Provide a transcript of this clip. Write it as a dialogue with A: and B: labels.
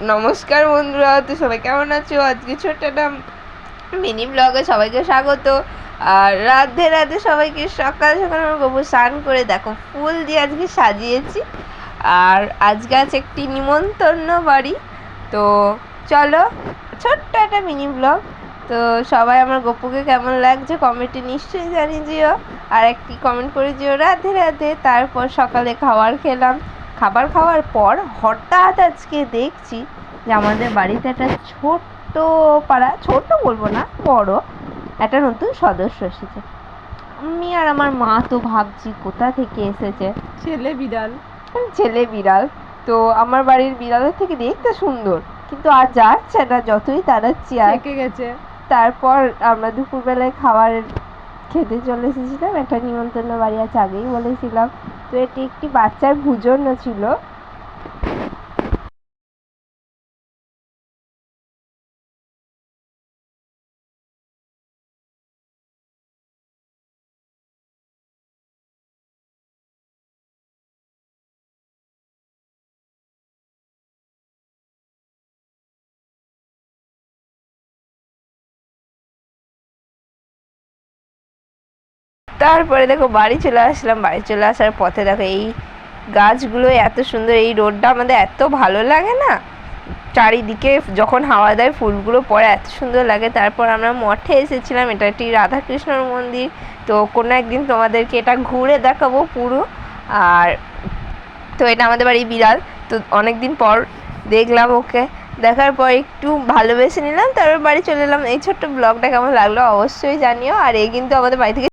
A: নমস্কার বন্ধুরা, তো সবাই কেমন আছো? আজকে ছোট্ট একটা মিনি ব্লগে সবাইকে স্বাগত। আর রাধে রাধে সবাইকে। সকাল সকাল আমার গোবর স্নান করে দেখো ফুল দিয়ে আজকে সাজিয়েছি। আর আজকে আছে একটি নিমন্ত্রণ বাড়ি। তো চলো, ছোট্ট একটা মিনি ব্লগ। তো সবাই আমার গপুকে কেমন লাগছে কমেন্টে নিশ্চয়ই জানিয়ে দিও। আর একটি কমেন্ট করে দিও রাধে রাধে। তারপর সকালে খাবার খেলাম। খাবার খাওয়ার পর হঠাৎ আজকে দেখছি যে আমাদের বাড়িতে একটা ছোট্ট পাড়া, ছোট বলবো না, বড় একটা নতুন সদস্য এসেছে। আমি আর আমার মা তো ভাবছি কোথা থেকে এসেছে।
B: ছেলে বিড়াল।
A: ছেলে বিড়াল। তো আমার বাড়ির বিড়ালের থেকে দেখতে সুন্দর, কিন্তু আর যাচ্ছে না, যতই তাড়াচ্ছি আর
B: গেছে।
A: তারপর আমরা দুপুরবেলায় খাবার খেতে চলে এসেছিলাম। একটা নিমন্ত্রণ বাড়ি আছে, আগেই বলেছিলাম। তো এটি একটি বাচ্চার ভোজন ছিল। তারপরে দেখো বাড়ি চলে আসলাম। বাড়ি চলে আসার পথে দেখো এই গাছগুলো এত সুন্দর, এই রোডটা আমাদের এত ভালো লাগে না, চারিদিকে যখন হাওয়া দেয় ফুলগুলো পড়ে এত সুন্দর লাগে। তারপর আমরা মঠে এসেছিলাম, এটা একটি রাধাকৃষ্ণর মন্দির। তো কোনো একদিন তোমাদেরকে এটা ঘুরে দেখাবো পুরো। আর তো এটা আমাদের বাড়ি বিড়াল। তো অনেকদিন পর দেখলাম ওকে, দেখার পর একটু ভালোবেসে নিলাম, তারপর বাড়ি চলে এলাম। এই ছোট্ট ব্লগটা কেমন লাগলো অবশ্যই জানিও। আর এই কিন্তু আমাদের বাড়ি থেকে